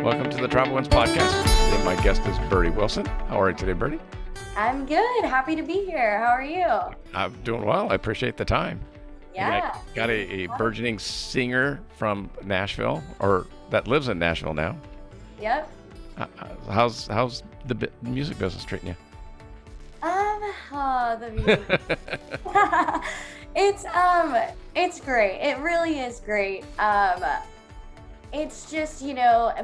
Welcome to the Travel Ones podcast. Today my guest is Byrdie Wilson. How are you today, Byrdie? I'm good. Happy to be here. How are you? I'm doing well. I appreciate the time. Yeah. I got a burgeoning singer from Nashville, or that lives in Nashville now. Yep. How's the music business treating you? The music. It's great. It really is great. It's just,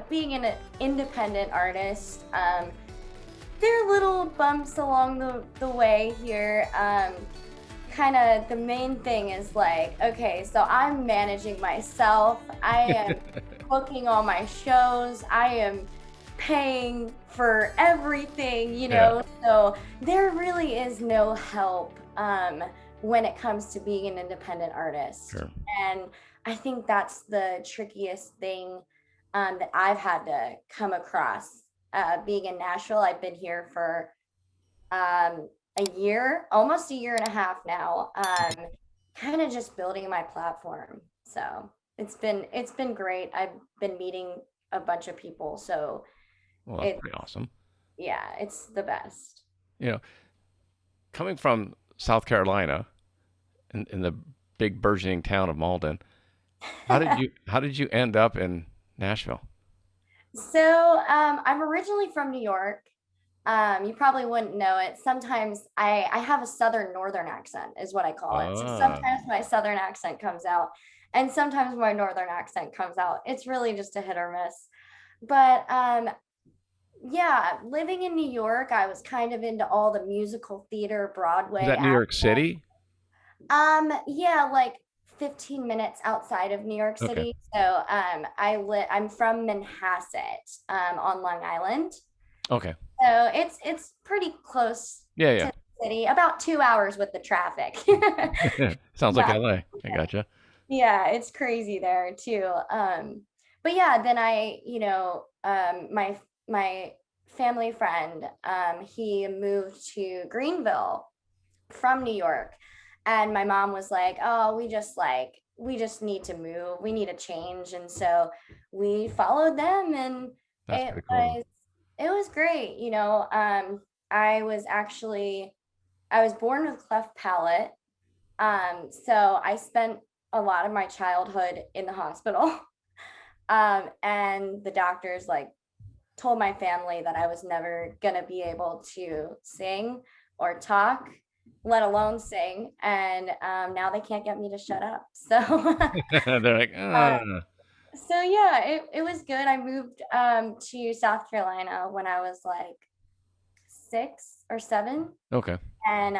being an independent artist, there are little bumps along the way here. Kind of the main thing is like, okay, so I'm managing myself. I am booking all my shows. I am paying for everything, so there really is no help when it comes to being an independent artist. Sure. And I think that's the trickiest thing that I've had to come across. Being in Nashville, I've been here for a year, almost a year and a half now, kind of just building my platform. So it's been great. I've been meeting a bunch of people. So Well, that's pretty awesome. Yeah, it's the best. Coming from South Carolina in the big burgeoning town of Malden, how did you end up in Nashville? So I'm originally from New York. You probably wouldn't know it. Sometimes I have a northern accent is what I call it. So sometimes my southern accent comes out and sometimes my northern accent comes out. It's really just a hit or miss. But yeah, living in New York, I was kind of into all the musical theater, Broadway. Is that New York City? Yeah, like 15 minutes outside of New York City. Okay. So I'm from Manhasset, on Long Island. Okay. So it's pretty close Yeah. to the city, about 2 hours with the traffic. Sounds like LA. I gotcha. Yeah, it's crazy there too. But yeah, then my family friend, he moved to Greenville from New York, and my mom was like, "Oh, we just need to move. We need a change." And so we followed them, and That's it pretty cool. was great. I was born with cleft palate. So I spent a lot of my childhood in the hospital. And the doctors told my family that I was never gonna be able to sing or talk, let alone sing. And now they can't get me to shut up. So They're like, so yeah, it was good. I moved to South Carolina when I was like 6 or 7. Okay. And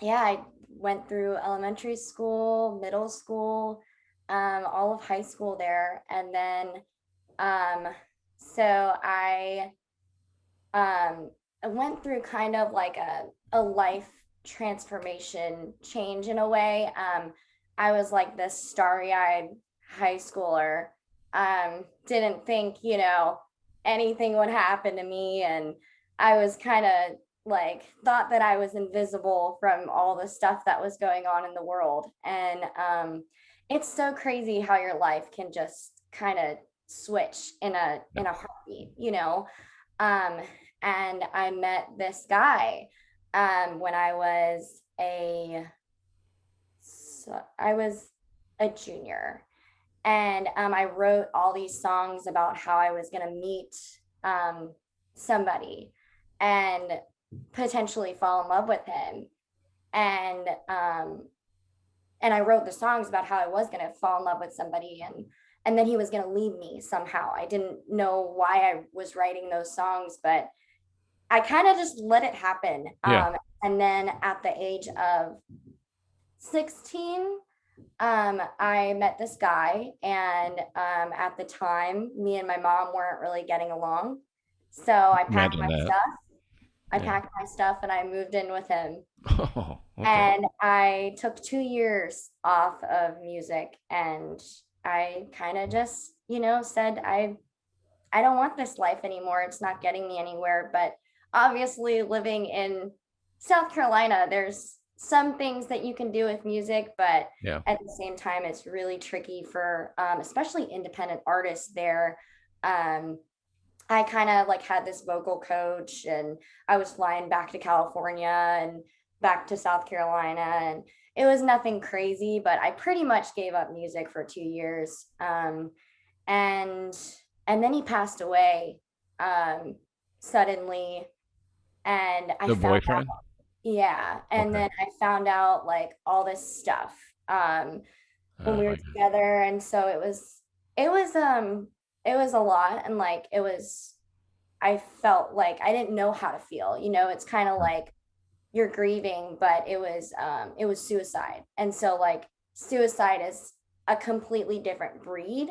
yeah, I went through elementary school, middle school, all of high school there. And then so I went through kind of like a life transformation change in a way. I was like this starry-eyed high schooler. Didn't think, anything would happen to me. And I was kind of thought that I was invisible from all the stuff that was going on in the world. And it's so crazy how your life can just kind of switch in a heartbeat. And I met this guy when I was a junior. And I wrote all these songs about how I was going to meet somebody and potentially fall in love with him. And I wrote the songs about how I was going to fall in love with somebody, and then he was going to leave me somehow. I didn't know why I was writing those songs, but I kind of just let it happen. Yeah. And then at the age of 16, I met this guy, and at the time, me and my mom weren't really getting along. So I packed my stuff. Packed my stuff and I moved in with him. Oh, okay. And I took 2 years off of music, and I kind of just, said, I don't want this life anymore. It's not getting me anywhere. But obviously living in South Carolina, there's some things that you can do with music, but at the same time, it's really tricky for especially independent artists there. I kind of like had this vocal coach, and I was flying back to California and back to South Carolina, and it was nothing crazy, but I pretty much gave up music for 2 years. And and then he passed away um suddenly, and I The found out, boyfriend? yeah, and Okay. then I found out like all this stuff when Oh we were my God. together, and so it was it was a lot, and like it was, I felt like I didn't know how to feel. It's kind of like you're grieving, but it was suicide. And so like suicide is a completely different breed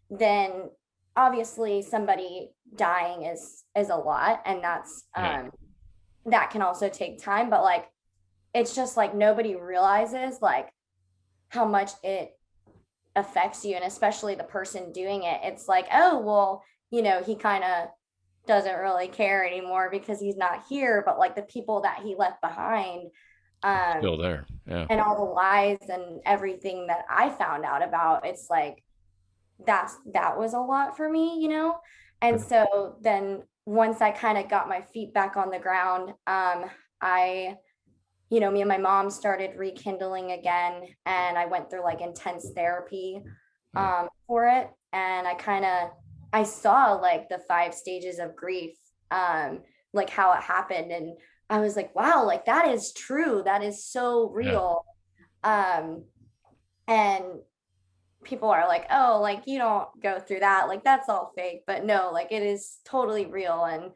than, obviously somebody dying is a lot, and that's Yeah. that can also take time, but like it's just like nobody realizes like how much it affects you, and especially the person doing it. It's like, oh well, he kind of doesn't really care anymore because he's not here, but like the people that he left behind, um Still there. Yeah. and all the lies and everything that I found out about, it's like that was a lot for me. And Okay. so then once I kind of got my feet back on the ground, I me and my mom started rekindling again, and I went through like intense therapy Yeah. for it. And I saw like the 5 stages of grief, like how it happened. And I was like, wow, like that is true. That is so Yeah. real. Um, and people are like, oh, like you don't go through that. Like that's all fake. But no, like it is totally real. And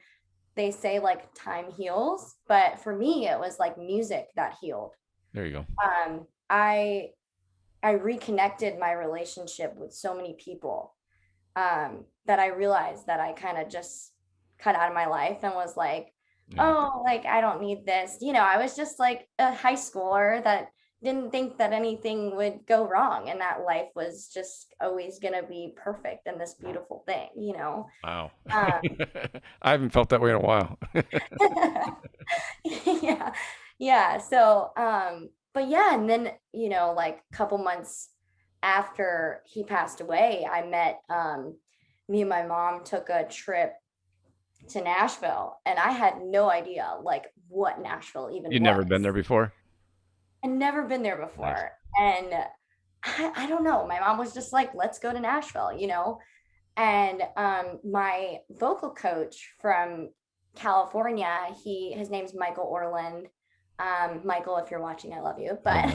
they say like time heals. But for me, it was like music that healed. There you go. Um, I I reconnected my relationship with so many people, that I realized that I kind of just cut out of my life and was like, Yeah. oh, like I don't need this. I was just like a high schooler that didn't think that anything would go wrong, and that life was just always going to be perfect and this beautiful thing. Wow. Um, I haven't felt that way in a while. yeah. Yeah. So, but yeah, and then, like a couple months after he passed away, me and my mom took a trip to Nashville, and I had no idea like what Nashville even You'd never been was. there before? I'd never been there Nice. before. And I don't know. My mom was just like, let's go to Nashville. And my vocal coach from California, his name's Michael Orland. Michael, if you're watching, I love you. Hi,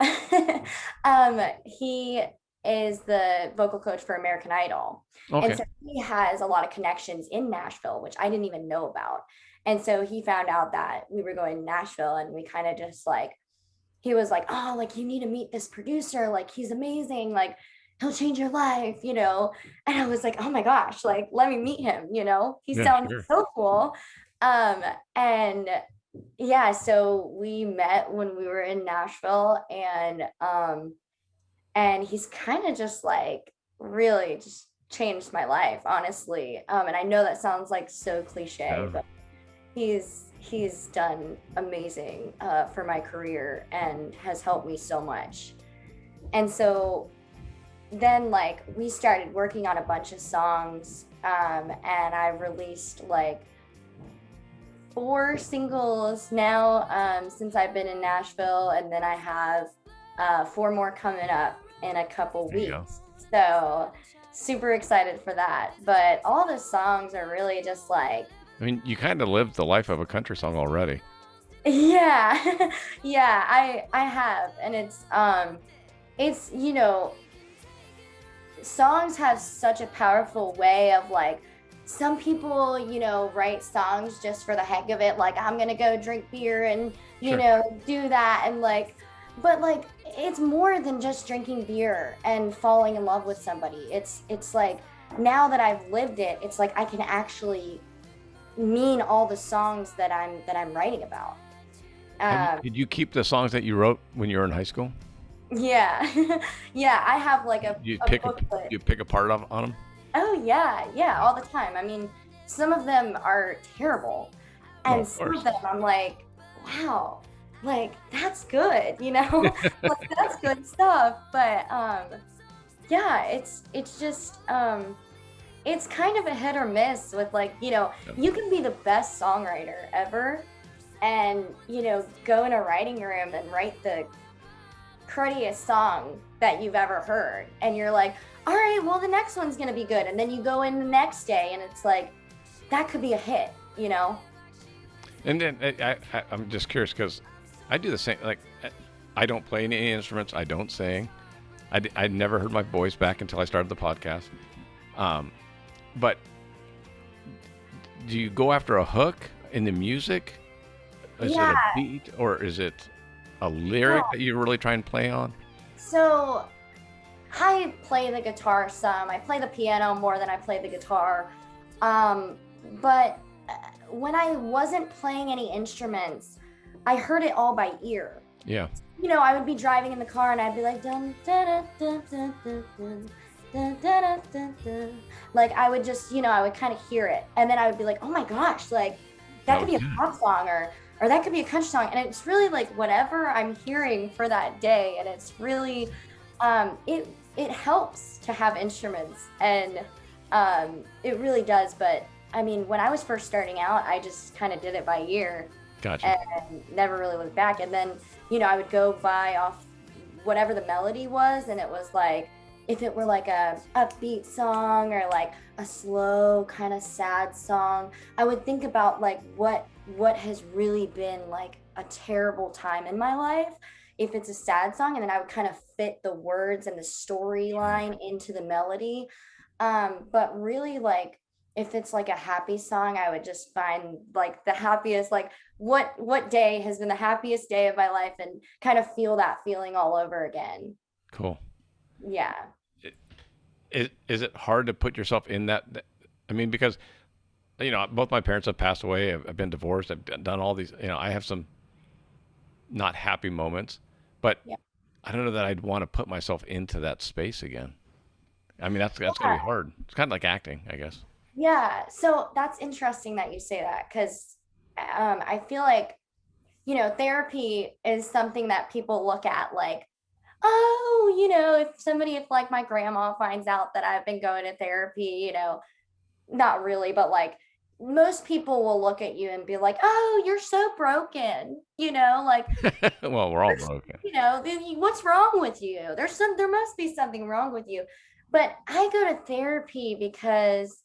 But Michael. he is the vocal coach for American Idol. And Okay. so he has a lot of connections in Nashville, which I didn't even know about. And so he found out that we were going to Nashville, and we kind of just like, he was like, oh, like you need to meet this producer. Like he's amazing. Like he'll change your life. And I was like, oh my gosh, like let me meet him. He Yeah, sounds sure. so cool. And yeah, so we met when we were in Nashville, and he's kind of just like really just changed my life, honestly. And I know that sounds like so cliche, Yeah. but he's done amazing for my career and has helped me so much. And so then like we started working on a bunch of songs, and I released like 4 singles now, since I've been in Nashville, and then I have 4 more coming up in a couple There you go. weeks. So super excited for that. But all the songs are really just like, I mean, you kind of lived the life of a country song already. yeah, yeah, I have, and it's songs have such a powerful way of like, some people write songs just for the heck of it, like I'm gonna go drink beer and Sure. do that, and like, but like it's more than just drinking beer and falling in love with somebody. It's like, now that I've lived it, it's like I can actually mean all the songs that I'm writing about. um Did you keep the songs that you wrote when you were in high school? yeah. Yeah, I have like You a pick a booklet. you pick apart on them? Oh yeah, yeah, all the time. I mean, some of them are terrible, Well, and of some of course. them I'm like, wow, like that's good. Like that's good stuff. But yeah, it's just it's kind of a hit or miss with like, Yeah. you can be the best songwriter ever and, go in a writing room and write the cruddiest song that you've ever heard. And you're like, all right, well, the next one's going to be good. And then you go in the next day and it's like, that could be a hit. And then I'm just curious because I do the same. Like, I don't play any instruments. I don't sing. I never heard my voice back until I started the podcast. But do you go after a hook in the music? Is it Yeah. a beat or is it a lyric that you really try and play on? So I play the guitar some. I play the piano more than I play the guitar. But when I wasn't playing any instruments, I heard it all by ear. Yeah. I would be driving in the car and I'd be like, dun, dun, dun, dun, dun, dun, dun, dun, dun, dun, dun. Like I would just, I would kind of hear it. And then I would be like, oh my gosh, like that Oh could be a yeah. pop song or that could be a country song. And it's really like whatever I'm hearing for that day. And it's really, it helps to have instruments and it really does. But I mean, when I was first starting out, I just kind of did it by ear Gotcha. and never really looked back. And then, I would go by off whatever the melody was, and it was like if it were like a upbeat song or like a slow kind of sad song, I would think about like what has really been like a terrible time in my life. If it's a sad song, and then I would kind of fit the words and the Sure. storyline into the melody. But really like if it's like a happy song, I would just find like the happiest, like what day has been the happiest day of my life and kind of feel that feeling all over again. Cool. Yeah. Is it hard to put yourself in that? I mean, because both my parents have passed away. I've been divorced. I've done all these. I have some not happy moments, but Yeah. I don't know that I'd want to put myself into that space again. I mean, that's got to be Yeah. hard. It's kind of like acting, I guess. Yeah. So that's interesting that you say that because I feel like, therapy is something that people look at like, oh, if like my grandma finds out that I've been going to therapy, not really, but like most people will look at you and be like, oh, you're so broken, like, Well, we're all broken. what's wrong with you? There must be something wrong with you. But I go to therapy because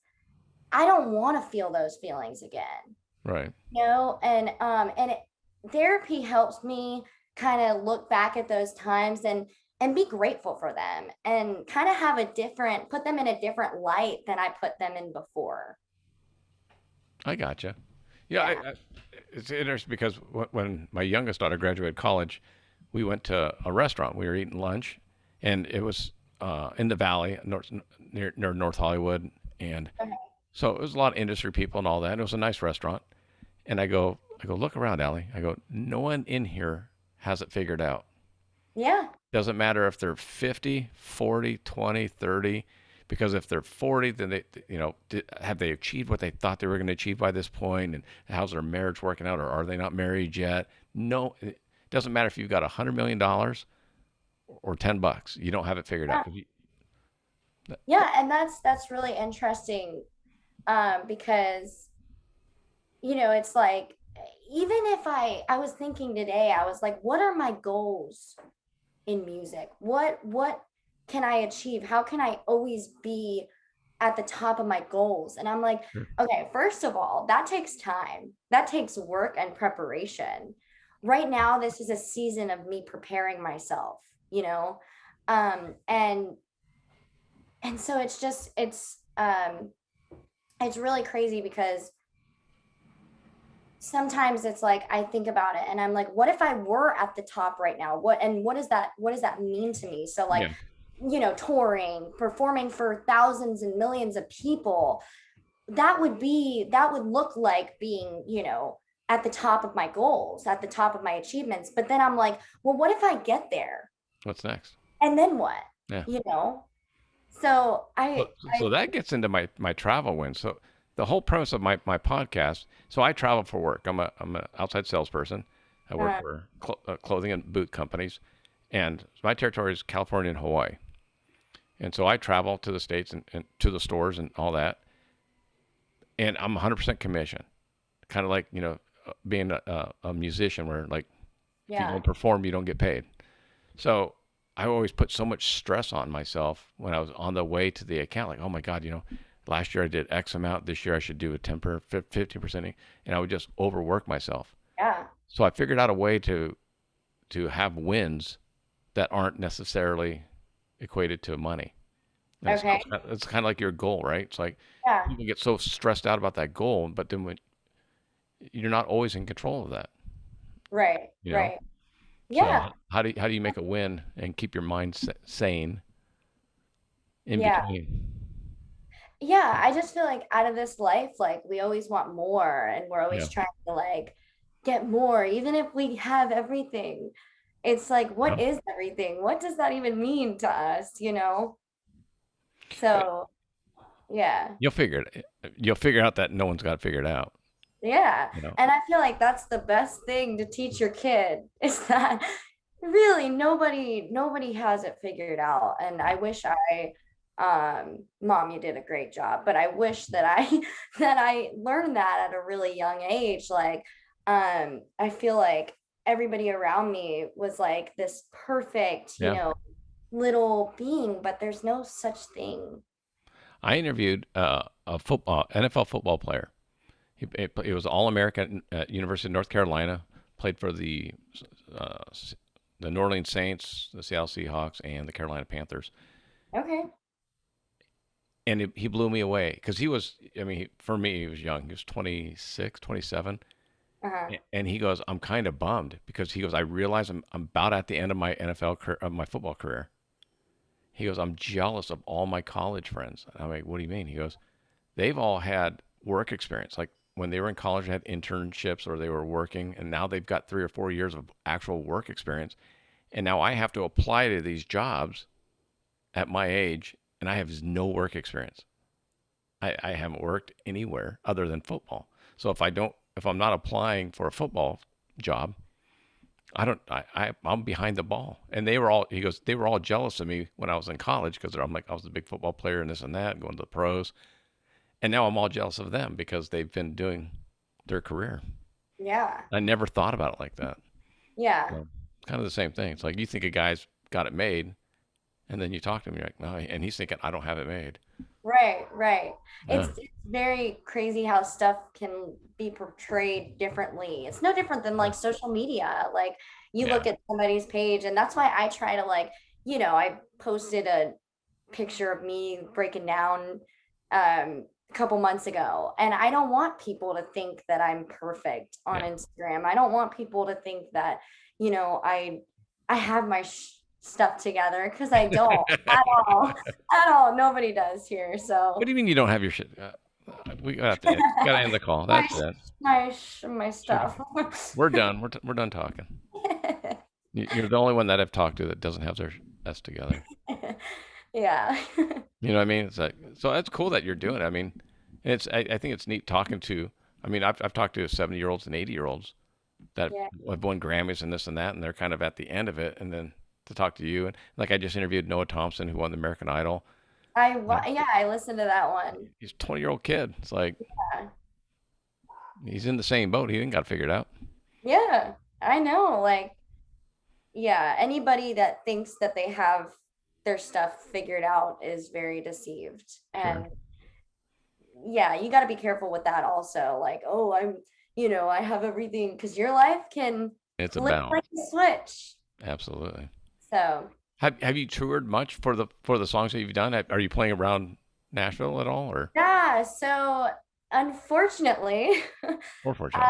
I don't want to feel those feelings again, Right. therapy helps me kind of look back at those times and be grateful for them and kind of put them in a different light than I put them in before. I gotcha. Yeah, Yeah. it's interesting because when my youngest daughter graduated college, we went to a restaurant. We were eating lunch, and it was in the valley, near North Hollywood, and Okay. so it was a lot of industry people and all that. And it was a nice restaurant, and I go, look around, Allie. I go, no one in here has it figured out. Yeah. Doesn't matter if they're 50, 40, 20, 30, because if they're 40, then have they achieved what they thought they were going to achieve by this point? And how's their marriage working out? Or are they not married yet? No, it doesn't matter if you've got $100 million or $10. You don't have it figured out. Yeah. 'Cause Yeah. And that's really interesting. Because, it's like, even if I was thinking today, I was like, what are my goals in music? What can I achieve? How can I always be at the top of my goals? And I'm like, Sure. okay, first of all, that takes time. That takes work and preparation. Right now, this is a season of me preparing myself, you know? And so it's really crazy because sometimes it's like I think about it and I'm like, what if I were at the top right now? What does that mean to me? So like, Yeah. touring, performing for thousands and millions of people, that would look like being, at the top of my goals, at the top of my achievements. But then I'm like, well, what if I get there? What's next? And then what? Yeah. You know? So I So that gets into my travel win. So the whole premise of my podcast. So I travel for work. I'm an outside salesperson. I work uh, for clothing and boot companies, and my territory is California and Hawaii. And so I travel to the States and to the stores and all that. And I'm 100% commission. Kind of like, being a musician where like if you Yeah. don't perform, you don't get paid. So I always put so much stress on myself when I was on the way to the account. Like, oh my God, last year I did X amount. This year I should do a 15%. And I would just overwork myself. Yeah. So I figured out a way to have wins that aren't necessarily equated to money. And Okay. it's kind of like your goal, right? It's like Yeah. people get so stressed out about that goal, but then when you're not always in control of that, Right. you know? Right. So Yeah. how do you make a win and keep your mind sane in Yeah. between? Yeah. I just feel like out of this life, like we always want more and we're Yeah. always trying to like get more, even if we have everything. It's like, Yeah. what is everything? What does that even mean to us, you know? But So, yeah. you'll figure out that no one's got it figured out, Yeah. you know? And I feel like that's the best thing to teach your kid is that really nobody has it figured out. And I wish mom, you did a great job, but I wish that I that I learned that at a really young age. Like I feel like everybody around me was like this perfect, Yeah. little being, but there's no such thing. I interviewed a football NFL football player. He was All American at University of North Carolina. Played for uh, the New Orleans Saints, the Seattle Seahawks, and the Carolina Panthers. Okay. And he blew me away because he was. I mean, for me, he was young. He was 26, 27, Uh-huh. and he goes, "I'm kind of bummed because he goes, I realize I'm about at the end of my NFL career, of my football career." He goes, "I'm jealous of all my college friends." And I'm like, "What do you mean?" He goes, "They've all had work experience. Like when they were in college, they had internships or they were working, and now they've got 3 or 4 years of actual work experience. And now I have to apply to these jobs at my age, and I have no work experience. I haven't worked anywhere other than football. So if I'm not applying for a football job, I'm behind the ball." And he goes, they were all jealous of me when I was in college because I'm like, I was a big football player and this and that, going to the pros. And now I'm all jealous of them because they've been doing their career. Yeah. I never thought about it like that. Yeah. So it's kind of the same thing. It's like you think a guy's got it made, and then you talk to him, you're like, no, and he's thinking, I don't have it made. Right, right. Yeah, It's very crazy how stuff can be portrayed differently. It's no different than yeah, like social media. Like you yeah, look at somebody's page, and that's why I try to like, I posted a picture of me breaking down a couple months ago, and I don't want people to think that I'm perfect on yeah. Instagram. I don't want people to think that, I have my stuff together because I don't at all. At all. Nobody does here. What So do you mean you don't have your shit? We gotta end the call. my That's it. my Shoot. stuff. We're done. We're done talking. You're the only one that I've talked to that doesn't have their S together. Yeah. You know what I mean? It's like, so that's cool that you're doing it. I mean, I think it's neat talking to. I mean, I've talked to 70-year-olds and 80-year-olds that Yeah. have won Grammys and this and that, and they're kind of at the end of it. And then to talk to you, and like I just interviewed Noah Thompson, who won the American Idol. Yeah, I listened to that one. He's a 20-year-old kid. It's like Yeah. he's in the same boat. He didn't got it figured out. Yeah. I know. Like, yeah, anybody that thinks that they have their stuff figured out is very deceived. Sure. And yeah, you got to be careful with that also. Like, oh, I have everything because your life can It's a flip balance. like a switch. Absolutely. So, Have you toured much for the songs that you've done? Are you playing around Nashville at all, yeah. So, unfortunately, or fortunately?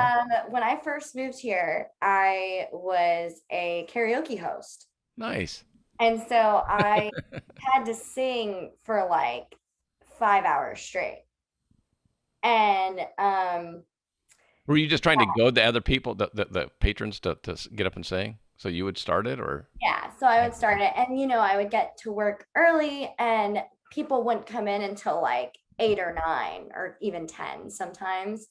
when I first moved here, I was a karaoke host. Nice. And so I had to sing for like 5 hours straight. And Were you just trying to goad the other people, the patrons, to get up and sing? So you would start it, or yeah, so I would start it and I would get to work early and people wouldn't come in until like 8 or 9 or even 10 sometimes.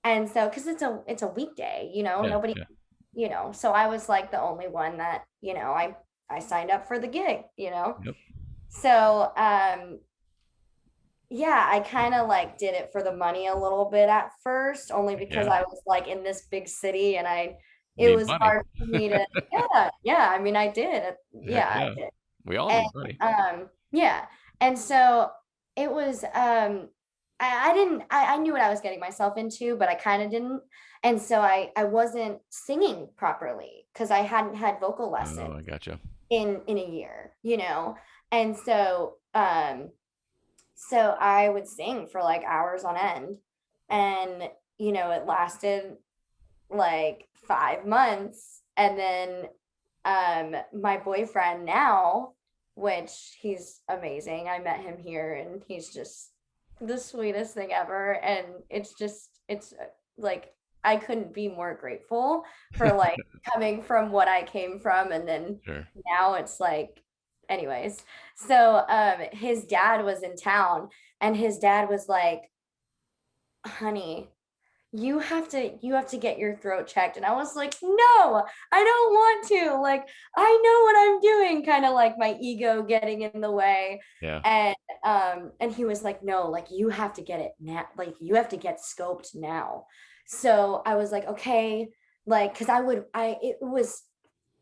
And so because it's a weekday, yeah, nobody, yeah, so I was like the only one that, I signed up for the gig. yep. So yeah, I kind of like did it for the money a little bit at first, only because Yeah. I was like in this big city and it Need was money. hard for me to, yeah, yeah. I mean, I did. Heck Yeah, I yeah. did. We all And need money. yeah. And so it was, I didn't, I knew what I was getting myself into, but I kind of didn't. And so I wasn't singing properly because I hadn't had vocal Oh, lessons I gotcha. in a year, you know? And so I would sing for like hours on end. And, it lasted like 5 months. And then my boyfriend now, which he's amazing. I met him here and he's just the sweetest thing ever. And it's like I couldn't be more grateful for like coming from what I came from. And then Sure. now it's like, anyways. So his dad was in town and his dad was like, honey, you have to get your throat checked. And I was like, no, I don't want to. Like, I know what I'm doing, kind of like my ego getting in the way. Yeah. And he was like, no, like you have to get it now, like you have to get scoped now. So I was like, okay, like because it was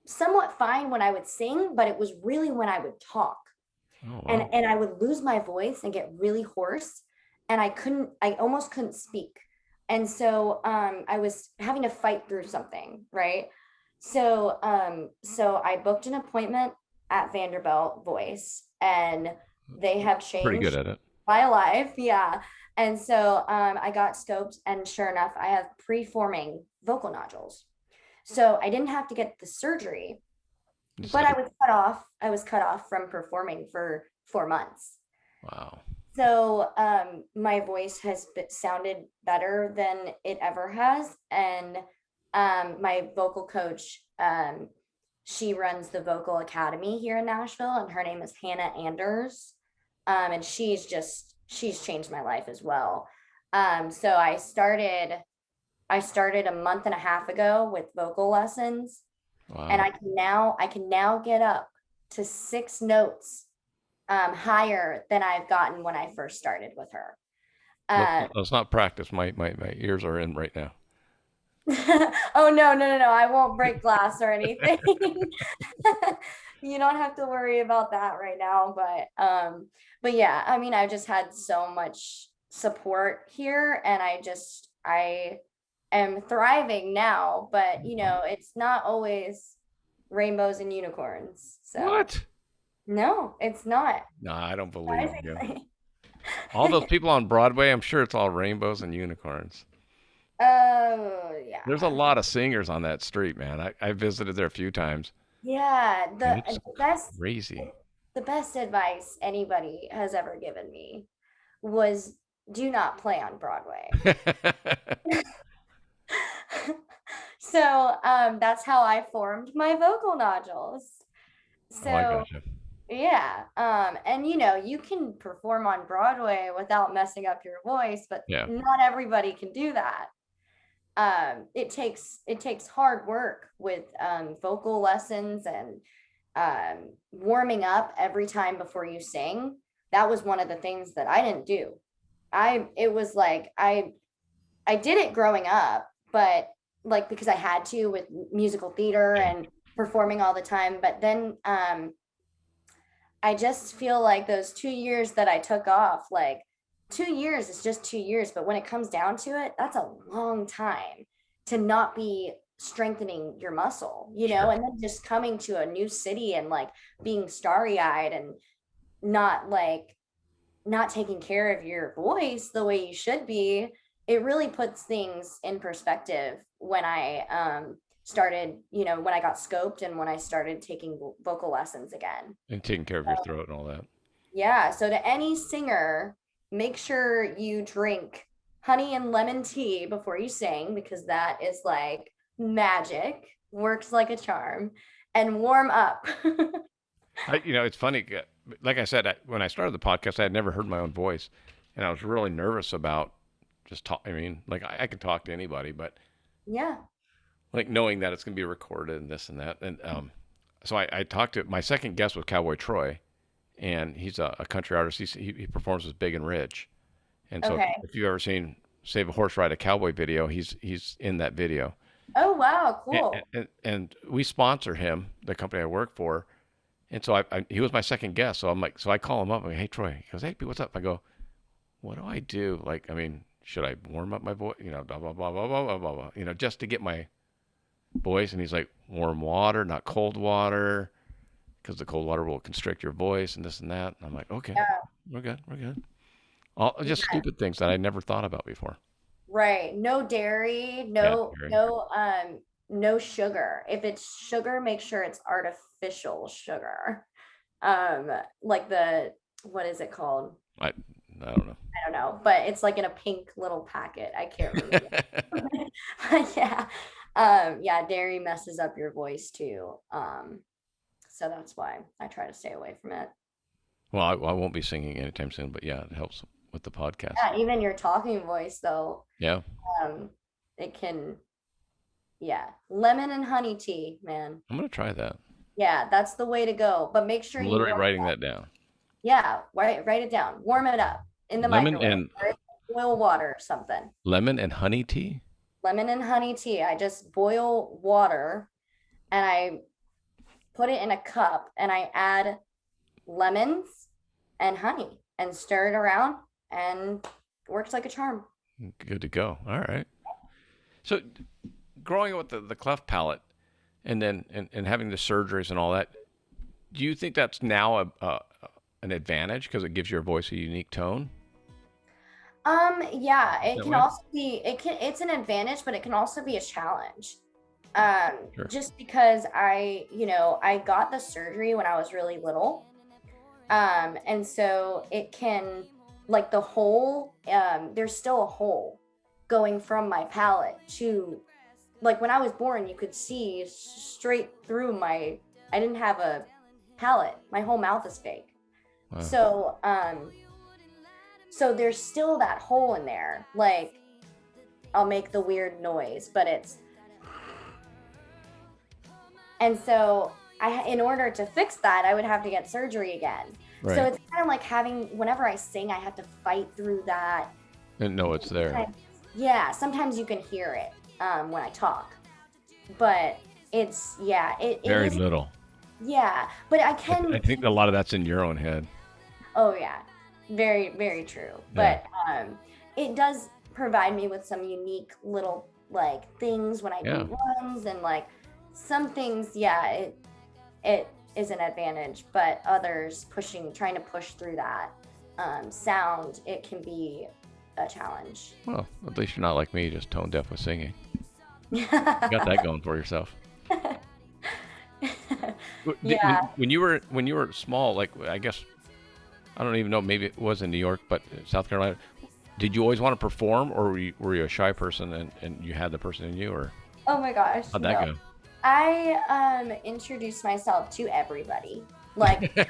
somewhat fine when I would sing, but it was really when I would talk Oh, and wow. and I would lose my voice and get really hoarse and I almost couldn't speak. And so I was having to fight through something, right? So I booked an appointment at Vanderbilt Voice and they have Pretty good changed at it. my life. Yeah. And so I got scoped and sure enough, I have preforming vocal nodules. So I didn't have to get the surgery, Just but like, I was cut off from performing for 4 months. wow. So my voice has sounded better than it ever has. And my vocal coach, she runs the vocal academy here in Nashville, and her name is Hannah Anders. And she's changed my life as well. So I started a month and a half ago with vocal lessons, and Wow. I can now get up to 6 notes higher than I've gotten when I first started with her. Uh, Let's not practice. My ears are in right now. oh no, no, no, no! I won't break glass or anything. You don't have to worry about that right now. But yeah, I mean, I just had so much support here, and I am thriving now. But it's not always rainbows and unicorns. So What? no, it's not. No, I don't believe you. Surprisingly. All those people on Broadway, I'm sure it's all rainbows and unicorns. Oh There's a yeah. lot of singers on that street, man. I visited there a few times, Yeah, and the it's the best crazy. the best advice anybody has ever given me was do not play on Broadway. So that's how I formed my vocal nodules. Oh, I So gotcha. yeah, and you can perform on Broadway without messing up your voice, but Yeah. not everybody can do that. It takes hard work with vocal lessons and warming up every time before you sing. That was one of the things that I didn't do. It was like I did it growing up, but like because I had to with musical theater Yeah. and performing all the time. But then I just feel like those 2 years that I took off, like 2 years is just 2 years. But when it comes down to it, that's a long time to not be strengthening your muscle, Sure. and then just coming to a new city and like being starry eyed and not like not taking care of your voice the way you should be. It really puts things in perspective when I started, when I got scoped and when I started taking vocal lessons again. And taking care of your throat and all that. Yeah. So to any singer, make sure you drink honey and lemon tea before you sing because that is like magic, works like a charm, and warm up. It's funny. Like I said, when I started the podcast, I had never heard my own voice, and I was really nervous about just talk. I mean, like I can talk to anybody, but Yeah. like knowing that it's going to be recorded and this and that. And so I talked to my second guest was Cowboy Troy, and he's a country artist. He performs with Big and Rich, and so Okay. if you've ever seen Save a Horse Ride a Cowboy video, he's in that video. Oh, wow, And, cool. and we sponsor him, the company I work for, and so he was my second guest. So I'm like, so I call him up. I'm like, hey Troy. He goes, hey, what's up? I go, what do I do? Like, I mean, should I warm up my voice? You know, blah blah blah blah blah blah blah blah. You know, just to get my voice. And he's like, warm water, not cold water, because the cold water will constrict your voice and this and that. And I'm like, okay, Yeah. we're good, we're good. All just stupid things that I never thought about before. Right. No dairy, Yeah, no, very. no, no sugar. If it's sugar, make sure it's artificial sugar. Um, like the, what is it called? I I don't know. I don't know, but it's like in a pink little packet. I can't remember. But yeah. Yeah, dairy messes up your voice too. So that's why I try to stay away from it. Well, I won't be singing anytime soon, but yeah, it helps with the podcast. Yeah, even your talking voice though, Yeah, um, it can, yeah. Lemon and honey tea, man. I'm gonna try that. Yeah, that's the way to go. But make sure I'm you literally warm writing it up. that down. Yeah, write it down. Warm it up in the Lemon microwave and or boil water or something. lemon and honey tea. Lemon and honey tea. I just boil water and I put it in a cup and I add lemons and honey and stir it around and it works like a charm. Good to go. All right. So, growing up with the cleft palate, and then and having the surgeries and all that, do you think that's now an advantage because it gives your voice a unique tone? Yeah, it That can way? also be it's an advantage, but it can also be a challenge. Sure. Just because I got the surgery when I was really little. And so it can like the hole, there's still a hole going from my palate to like when I was born, you could see straight through I didn't have a palate. My whole mouth is fake. Wow. So there's still that hole in there. Like I'll make the weird noise, but it's and so in order to fix that, I would have to get surgery again. So Right. it's kind of like whenever I sing, I have to fight through that. And no, it's there. Yeah, sometimes you can hear it when I talk, but it Very is, little. yeah, but I I can, think a lot of that's in your own head. oh yeah, very, very true. Yeah. But it does provide me with some unique little like things when I Yeah. do runs and like some things, yeah, it is an advantage, but others trying to push through that sound, it can be a challenge. Well, at least you're not like me, just tone deaf with singing. You Yeah. got that going for yourself. Yeah. When you were small, like I guess I don't even know, maybe it was in New York, but South Carolina. Did you always want to perform, or were you a shy person and you had the person in you, or Oh my gosh. how'd No. that I introduced myself to everybody. Like go?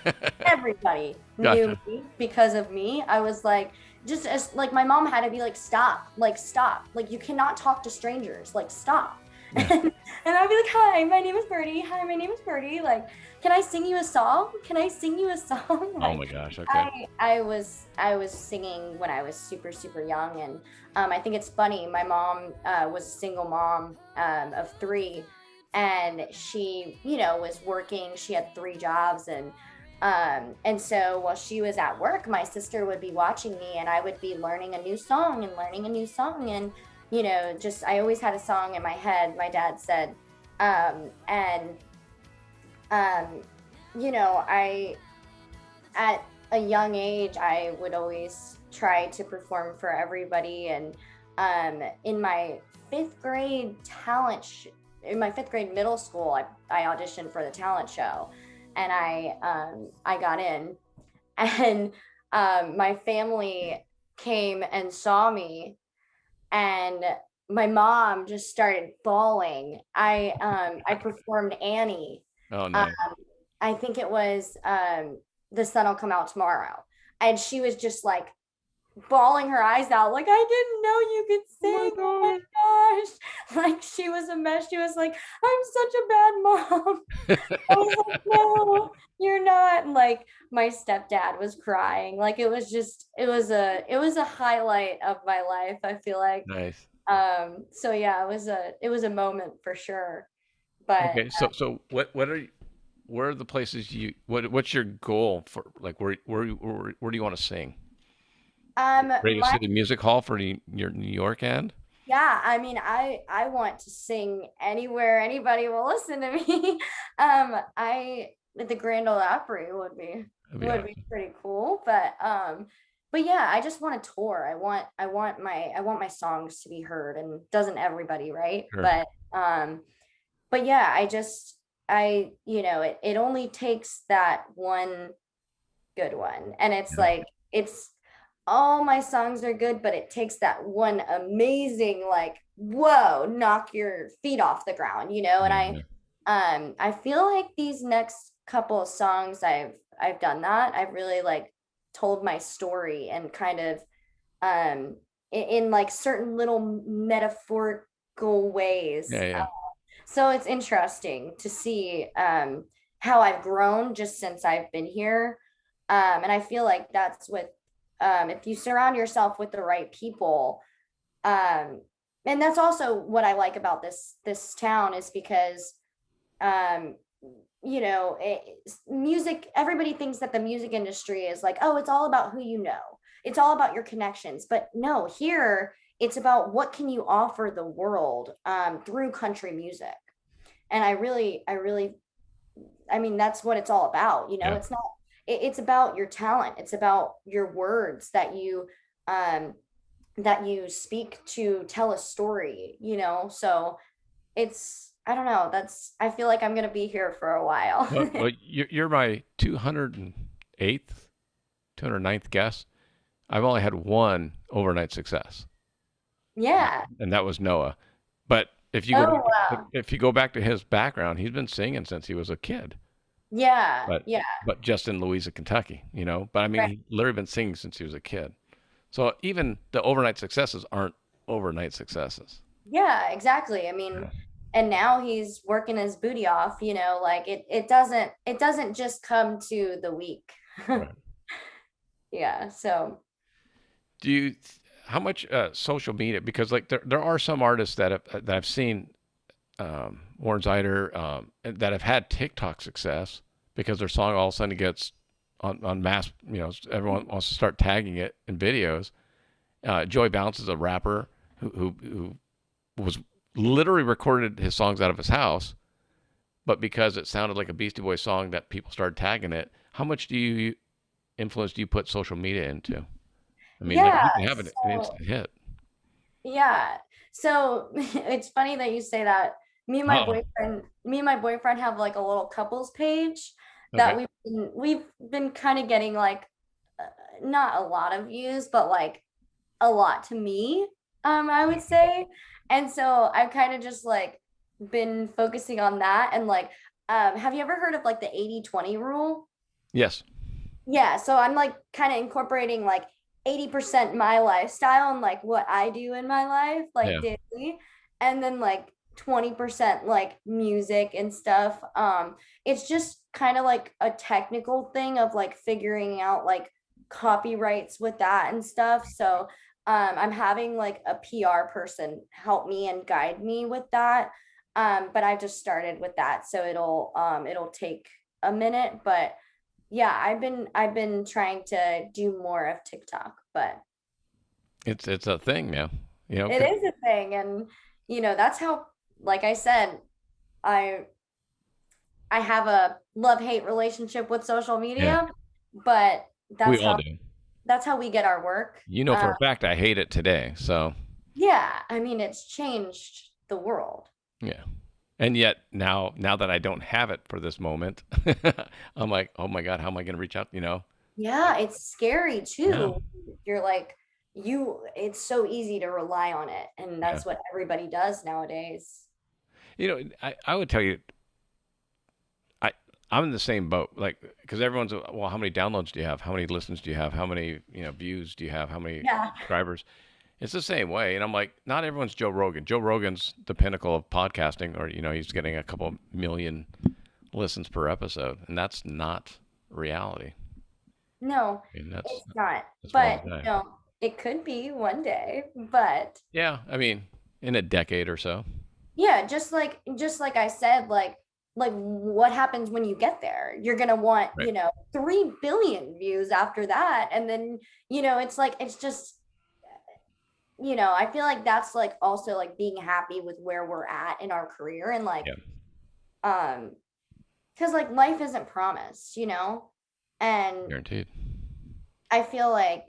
everybody knew Gotcha. me because of me. I was like, just as like my mom had to be like, stop, like you cannot talk to strangers, like stop. Yeah. And I'd be like, hi, my name is Byrdie. Hi, my name is Byrdie. Like, can I sing you a song? Can I sing you a song? Oh Like, my gosh. Okay. I was singing when I was super super young, and I think it's funny. My mom was a single mom of three, and she was working. She had three jobs, and so while she was at work, my sister would be watching me, and I would be learning a new song and learning a new song, and just I always had a song in my head. My dad said, and um, I at a young age, I would always try to perform for everybody. And in my fifth grade in my fifth grade middle school, I auditioned for the talent show, and I got in, and my family came and saw me, and my mom just started bawling. I performed Annie. Oh, Um, nice. I think it was The Sun Will Come Out Tomorrow. And she was just like bawling her eyes out, like, I didn't know you could Oh my sing. Oh God. my gosh. Like, she was a mess. She was like, I'm such a bad mom. I was like, no, you're not. And like my stepdad was crying. Like it was just, it was a highlight of my life, I feel like. Nice. So yeah, it was a moment for sure. But Okay, so what are where are the places what's your goal for like where do you want to sing? Radio my City Music Hall for your New York end? yeah, I mean, I want to sing anywhere anybody will listen to me. I the Grand Ole Opry That'd be would be awesome. pretty cool, but yeah, I just want to tour. I want my songs to be heard, and doesn't everybody, right? Sure. But yeah, it only takes that one good one, and it's Yeah. like it's all my songs are good, but it takes that one amazing, like, whoa, knock your feet off the ground, and Yeah. I feel like these next couple of songs I've done that. I've really like told my story and kind of in like certain little metaphorical ways. Yeah, yeah. So it's interesting to see how I've grown just since I've been here. And I feel like that's with if you surround yourself with the right people. Um, and that's also what I like about this town is because um, music, everybody thinks that the music industry is like, oh, it's all about who you know. It's all about your connections. But no, here it's about what can you offer the world through country music. And I mean, that's what it's all about. Yeah. It's not, it's about your talent. It's about your words um, that you speak to tell a story. So I don't know. I feel like I'm going to be here for a while. Well, you're my 208th, 209th guest. I've only had one overnight success, Yeah. and that was Noah. But Oh, wow. if you go back to his background, he's been singing since he was a kid. Yeah. But Yeah. just in Louisa, Kentucky. But I mean, Right. he literally been singing since he was a kid. So even the overnight successes aren't overnight successes. Yeah, exactly. I mean, Yeah. and now he's working his booty off, like it doesn't just come to the week. Right. Yeah. So, Do you how much social media? Because like there are some artists that I've seen, Warren Zider, that have had TikTok success because their song all of a sudden gets on mass. Everyone wants to start tagging it in videos. Joey Bounce is a rapper who was literally recorded his songs out of his house, but because it sounded like a Beastie Boys song that people started tagging it. How much influence do you put social media into? I mean, like yeah. you can have an So, instant hit. yeah. So it's funny that you say that. Oh, Me and my boyfriend have like a little couples page that okay. we've been kind of getting like uh, not a lot of views, but like a lot to me, I would say. And so I've kind of just like been focusing on that and like have you ever heard of like the 80/20 rule? Yes. Yeah, so I'm like kind of incorporating like 80% my lifestyle and like what I do in my life, like Yeah. daily, and then like 20% like music and stuff. It's just kind of like a technical thing of like figuring out like copyrights with that and stuff. So I'm having like a PR person help me and guide me with that. But I just started with that, so it'll take a minute, but yeah, I've been trying to do more of TikTok, but It's a thing now. it is a thing. And that's how, like I said, I I have a love-hate relationship with social Yeah. media, but We that's all how do. that's how we get our work. You know for a fact I hate it today. So Yeah, I mean it's changed the world. yeah. And yet now that I don't have it for this moment, I'm like, oh my God, how am I going to reach out? Yeah, it's scary Yeah. too. You're like it's so easy to rely on it, and Yeah. that's what everybody does nowadays. I would tell you, I I'm in the same boat. Like, because everyone's, well, how many downloads do you have? How many listens do you have? How many, views do you have? How many Yeah. subscribers? It's the same way. And I'm like, not everyone's Joe Rogan. Joe Rogan's the pinnacle of podcasting, or, he's getting a couple million listens per episode. And that's not reality. No, I mean, that's, it's not. that's one But day. it could be one day. But Yeah. I mean, in a decade or so. yeah, just like I said, like what happens when you get there? You're gonna want, Right. 3 billion views after that. And then, it's like it's just, I feel like that's like also like being happy with where we're at in our career and like Yeah. um because like life isn't promised, and Guaranteed. I feel like,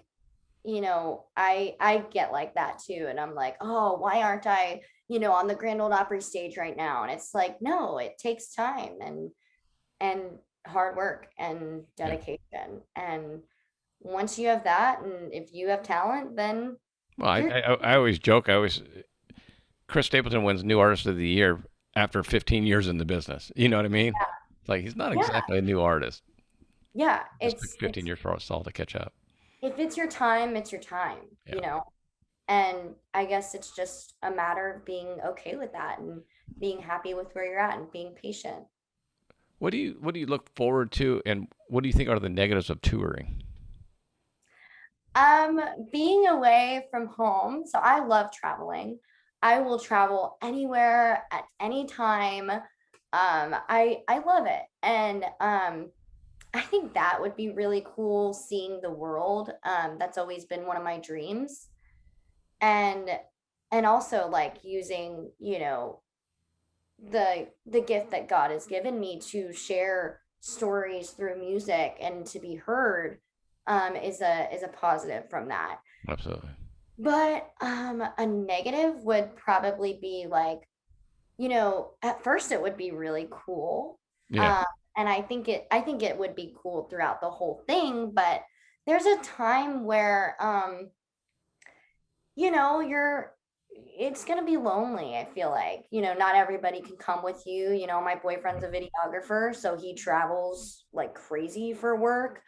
I get like that too. And I'm like, oh, why aren't I, on the Grand Ole Opry stage right now? And it's like, no, it takes time and hard work and Yeah. dedication. And once you have that, and if you have talent, then Well, I, you're I, I always joke. Chris Stapleton wins New Artist of the Year after 15 years in the business. You know what I mean? Like, he's not yeah, exactly a new artist. yeah. Just took It's 15 years for us all to catch up. if it's your time, it's your time, Yeah. And I guess it's just a matter of being okay with that and being happy with where you're at and being patient. What do you look forward to, and what do you think are the negatives of touring? Being away from home. So I love traveling. I will travel anywhere at any time. I love it. And I think that would be really cool seeing the world. That's always been one of my dreams. And also like using, the gift that God has given me to share stories through music and to be heard, is a positive from that. Absolutely. But a negative would probably be like, at first it would be really cool. Yeah. Um, and I think it would be cool throughout the whole thing, but there's a time where you're it's going to be lonely. I feel like, not everybody can come with you. My boyfriend's a videographer, so he travels like crazy for work.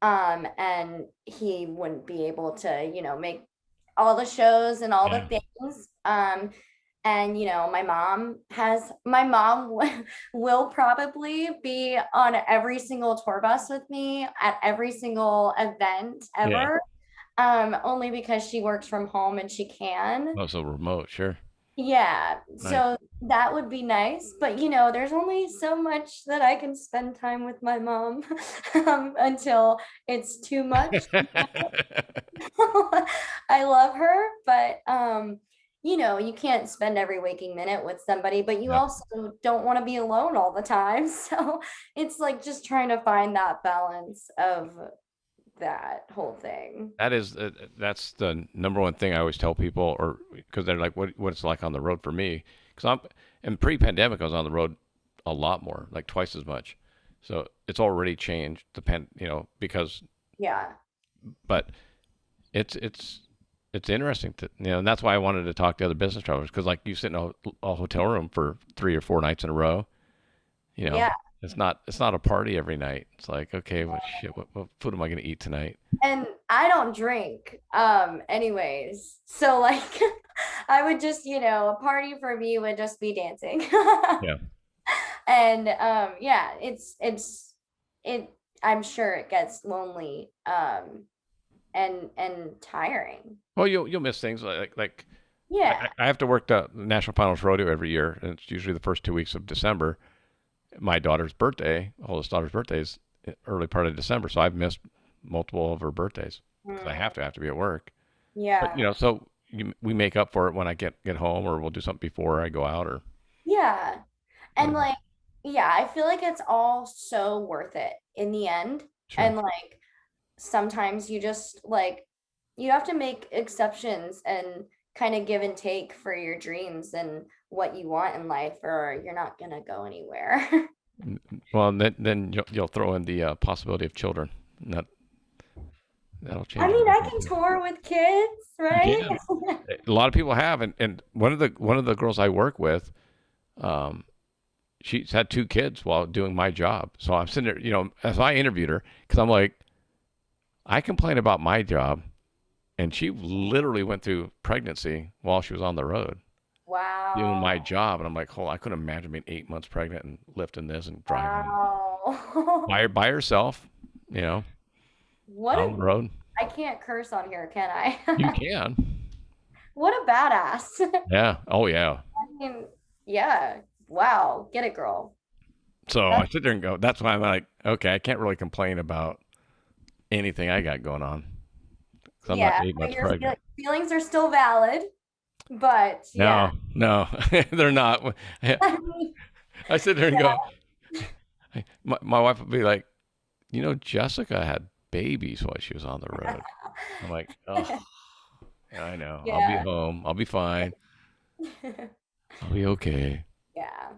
And he wouldn't be able to, make all the shows and all the Yeah. things. And my mom will probably be on every single tour bus with me at every single event Yeah. ever, only because she works from home and she can. Also remote, sure. Yeah, Nice. so that would be nice, but there's only so much that I can spend time with my mom, until it's too much. I love her, but you can't spend every waking minute with somebody, but you No. also don't want to be alone all the time. So it's like just trying to find that balance of that whole thing. That's the number one thing I always tell people, or because they're like, what it's like on the road for me? Because in pre-pandemic, I was on the road a lot more, like twice as much. So it's already changed, because, Yeah. but it's interesting and that's why I wanted to talk to other business travelers, because like you sit in a hotel room for 3 or 4 nights in a row, you know, Yeah. it's not a party every night. It's like, okay, what food am I going to eat tonight? And I don't drink, anyways. So like I would just, a party for me would just be dancing. Yeah. And yeah, it I'm sure it gets lonely, and tiring. Well, you'll miss things like Yeah. I have to work the National Finals Rodeo every year, and it's usually the first 2 weeks of December. My oldest daughter's birthday is early part of December, so I've missed multiple of her birthdays because I Mm, have to be at work. But yeah. so we make up for it when I get home, or we'll do something before I go out, or Yeah. And whatever. like, yeah, I feel like it's all so worth it in the end. Sure. And like sometimes you just like you have to make exceptions and kind of give and take for your dreams and what you want in life, or you're not gonna go anywhere. Well, and then you'll throw in the possibility of children. And that'll I change mean, I everything can too. tour with kids, You right? can. A lot of people have, and one of the girls I work with, um, she's had 2 kids while doing my job. So I'm sitting there, as I interviewed her, because I'm like, I complain about my job, and she literally went through pregnancy while she was on the road doing my Wow. job. And I'm like, I couldn't imagine being 8 months pregnant and lifting this and driving Wow. by herself, you know, What on a, the road. I can't curse on here, can I? You can. What a badass. Yeah. Oh, yeah. I mean, yeah. Wow. Get it, girl. So I That's, sit there and go, that's why I'm like, okay, I can't really complain about anything I got going on because I'm not yeah. eight But months your pregnant. feelings are still valid. But yeah. No, no, they're not. I mean, I sit there and go, my wife would be like, Jessica had babies while she was on the road. I'm like, oh, yeah, I know. I'll be yeah. home. I'll be fine. I'll be okay. Yeah.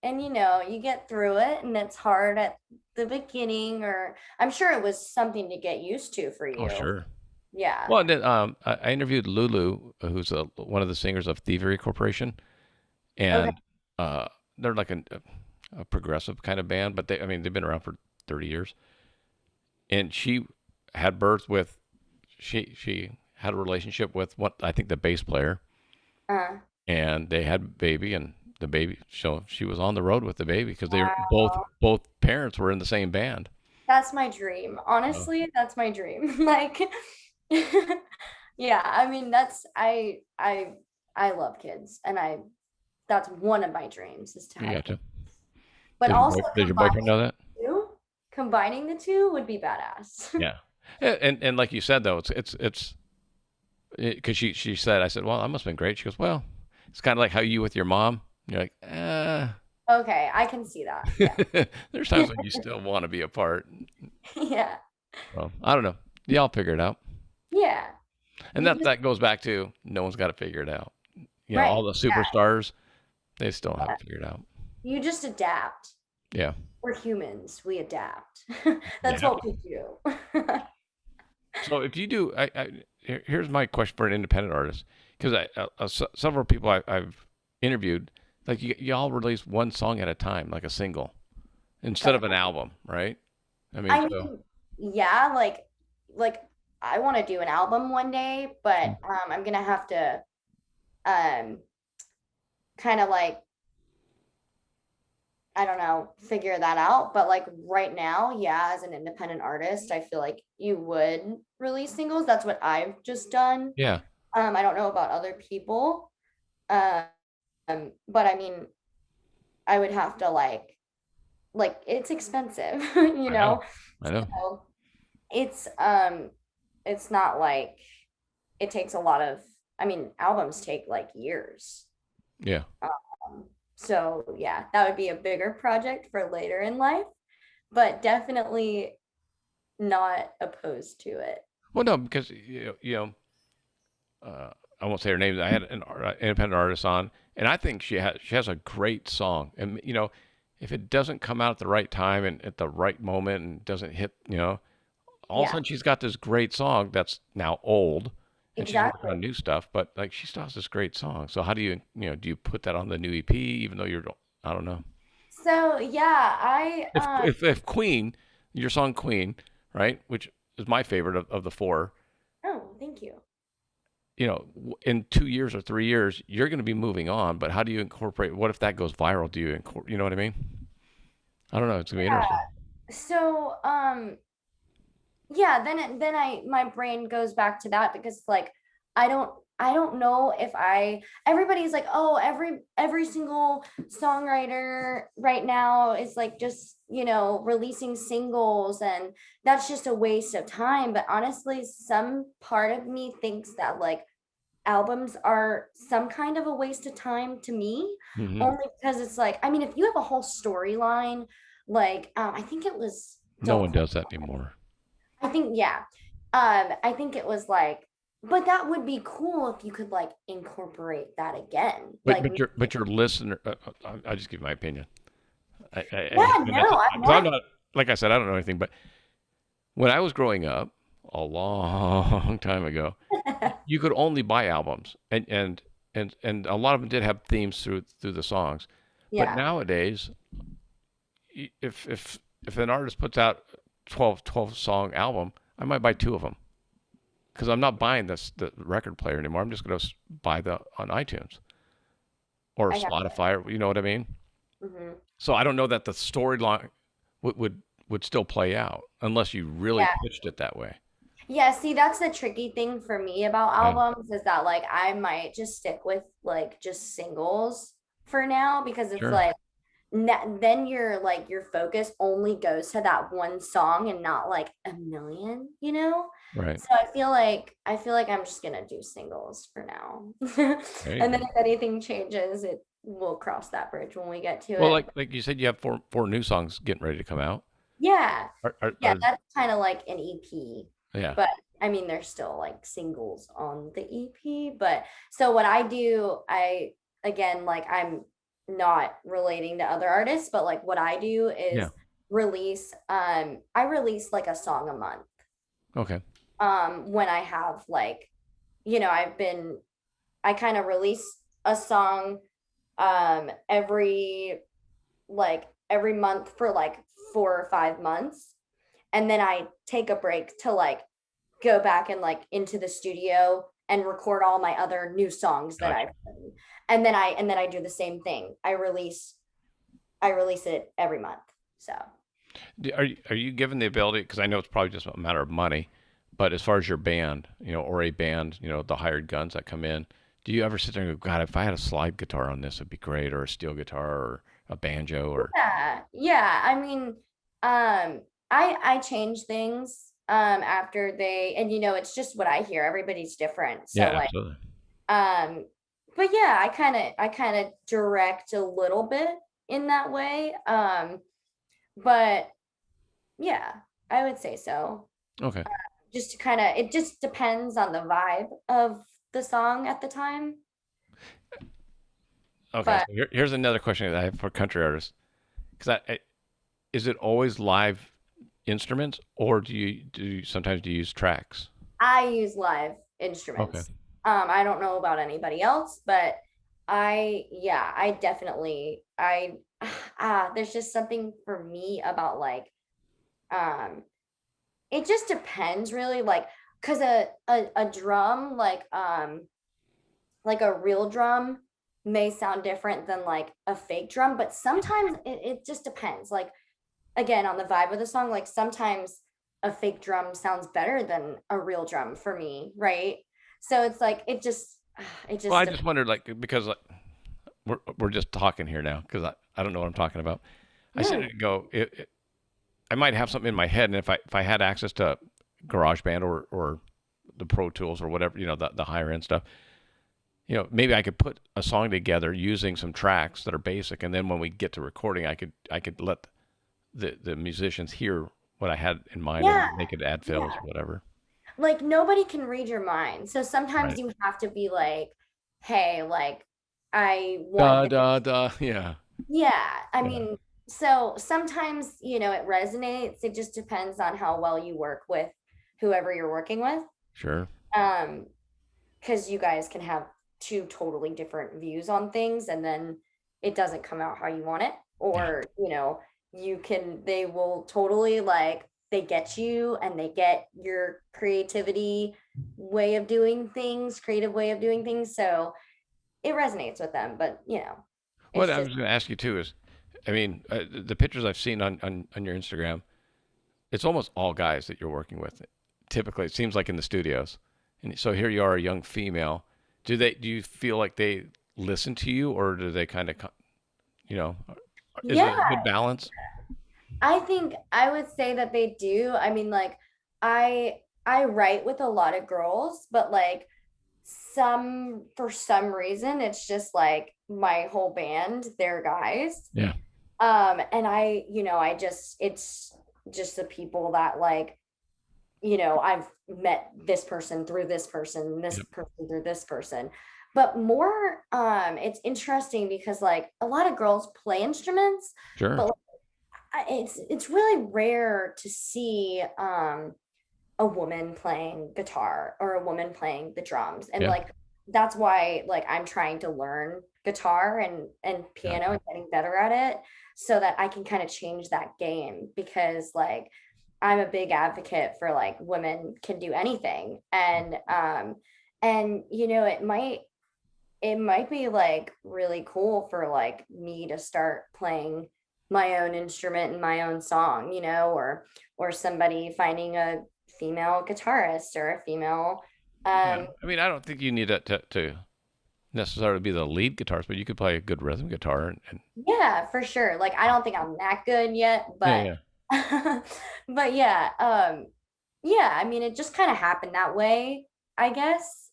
And you get through it and it's hard at the beginning, or I'm sure it was something to get used to for Oh, you. sure. Yeah. Well, and then I interviewed Lulu, who's one of the singers of Thievery Corporation, Okay. and uh, they're like a progressive kind of band, but they've been around for 30 years. And she had birth with, she had a relationship with what I think the bass player, Uh, and they had a baby, and the baby, so she was on the road with the baby because they were wow. both parents were in the same band. That's my dream. Oh, Honestly, that's my dream. Like, yeah, I mean, I love kids, and that's one of my dreams is to you have got kids. to. But also Does your boyfriend know that? combining the two would be badass. Yeah. And like you said though, it's because she said, I said, well, that must have been great. She goes, well, it's kind of like how you with your mom. You're like, Okay, I can see that. Yeah. there's times when you still want to be apart. Yeah. Well, I don't know. Y'all figure it out. Yeah. And You just that goes back to no one's got to figure it out. right. All the Yeah. superstars, they still Yeah. haven't figured it out. You just adapt. Yeah. We're humans. We adapt. You That's have what to. we do. So if you do, here's my question for an independent artist, because several people I've interviewed, like y'all release one song at a time, like a single, instead of an album, right? I mean, I so mean, yeah, like I want to do an album one day, but I'm gonna have to um kind of like I don't know, figure that out. But like right now, yeah, as an independent artist, I feel like you would release singles. That's what I've just done. yeah, I don't know about other people. Um, but I mean, I would have to like it's expensive, I know, I know, So it's not like it takes a lot of, I mean, albums take like years. yeah. So yeah, that would be a bigger project for later in life, but definitely not opposed to it. Well, no, because I won't say her name. I had an independent artist on, and I think she has a great song. And if it doesn't come out at the right time and at the right moment and doesn't hit, all of a Yeah, sudden she's got this great song that's now old, and she's working exactly. on new stuff. But like she still has this great song. So how do do you put that on the new EP, even though I don't know. So yeah, If Queen, your song Queen, right, which is my favorite of the four, oh, thank you. in 2 years or 3 years, you're going to be moving on. But how do you incorporate? What if that goes viral? Do you you know what I mean? I don't know. It's gonna be Yeah. interesting. So yeah, then my brain goes back to that because like I don't I don't know if I everybody's like, oh, every single songwriter right now is like just releasing singles, and that's just a waste of time. But honestly, some part of me thinks that like albums are some kind of a waste of time to me, Hmm. only because it's like, I mean, if you have a whole storyline, like I think it was No Don't one does that anymore. I think, yeah. I think it was like, but that would be cool if you could like incorporate that again. But Like, but your listener, I'll just give my opinion. yeah, And that's no, I because I'm want, not, like I said, I don't know anything. But when I was growing up, a long time ago, you could only buy albums, and a lot of them did have themes through the songs. But Yeah. nowadays, if an artist puts out 12 song album, I might buy 2 of them because I'm not buying the record player anymore. I'm just going to buy the on iTunes or I got Spotify, or you know what I mean. hmm So I don't know that the storyline would still play out unless you really Yeah. pitched it that way. Yeah, see, that's the tricky thing for me about Yeah, albums is that like I might just stick with like just singles for now because it's sure, like then your focus only goes to that one song and not like a million, you know? right. So I feel like I'm just gonna do singles for now. There you And then go. if anything changes, it we'll cross that bridge when we get to Well, it. like you said, you have four new songs getting ready to come out. Yeah. Yeah, Are that's kind of like an EP. yeah, But I mean, there's still like singles on the EP. But so what I do, I again, like I'm not relating to other artists, but like what I do yeah. is I release like a song a month. Okay, When I have like, I kind of release a song every every month for like 4 or 5 months. And then I take a break to like go back and like into the studio and record all my other new songs that gotcha. I've written. And then I do the same thing. I release it every month. So Are you given the ability? Because I know it's probably just a matter of money, but as far as your band, or a band, the hired guns that come in, do you ever sit there and go, God, if I had a slide guitar on this, it'd be great, or a steel guitar, or a banjo, or yeah, yeah. I mean, I change things after they and it's just what I hear. Everybody's different. yeah, So like absolutely. um but yeah, I kind of direct a little bit in that way. But yeah, I would say so. Okay, Just to kind of it just depends on the vibe of the song at the time. okay. But So here's another question that I have for country artists. Because is it always live instruments, or sometimes do you use tracks? I use live Okay, instruments. I don't know about anybody else, but yeah, I definitely, there's just something for me about like, um, it just depends really, like, because a drum, like a real drum may sound different than like a fake drum, but sometimes it just depends. Like, again, on the vibe of the song, like sometimes a fake drum sounds better than a real drum for me, right? So it's like it well, just I just wondered, like, because like, we're just talking here now, because I don't know what I'm talking about. I said no, to go, I might have something in my head, and if I had access to GarageBand or the Pro Tools or whatever, the higher end stuff, maybe I could put a song together using some tracks that are basic, and then when we get to recording, I could let the musicians hear what I had in mind, yeah, and they could add fills yeah. or whatever. Like nobody can read your mind. So sometimes Right. you have to be like, hey, like I want Da this. da da. Yeah. Yeah, I Yeah. mean, so sometimes, it resonates. It just depends on how well you work with whoever you're working with. Sure. Um, because you guys can have two totally different views on things and then it doesn't come out how you want it. Yeah. Or, they will totally like they get you and they get your creative way of doing things. So it resonates with them, but What it's I just was going to ask you too is, I mean, the pictures I've seen on your Instagram, it's almost all guys that you're working with. Typically, it seems like in the studios. And so here you are, a young female. Do you feel like they listen to you, or do they kind of, you know, is it a yeah, good balance? I think I would say that they do. I mean, like I write with a lot of girls, but like for some reason it's just like my whole band, they're guys. Yeah. And I just it's just the people that like, I've met this person through this Yep. person through this person. But more it's interesting because like a lot of girls play instruments, Sure. but it's really rare to see a woman playing guitar or a woman playing the drums. And Yeah. like that's why like I'm trying to learn guitar and piano Gotcha. and getting better at it so that I can kind of change that game, because like I'm a big advocate for like women can do anything. And you know, it might be like really cool for like me to start playing my own instrument and my own song, you know, or somebody finding a female guitarist or a female Yeah. um I mean, I don't think you need to necessarily be the lead guitarist, but you could play a good rhythm guitar and yeah, for sure. Like I don't think I'm that good yet, yeah, but yeah. but yeah, yeah, I mean it just kind of happened that way, I guess.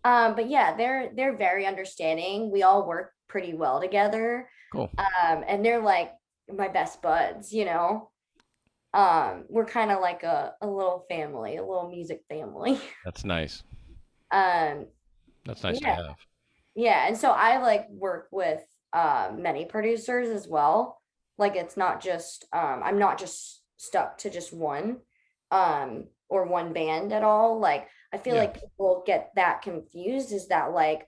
But yeah, they're very understanding. We all work pretty well together. Cool. And they're like my best buds, you know. We're kind of like a little family, a little music family. That's nice. Um, That's nice to yeah, have. yeah. And so I like work with many producers as well. Like it's not just I'm not just stuck to just one or one band at all. Like I feel Yeah. like people get that confused, is that like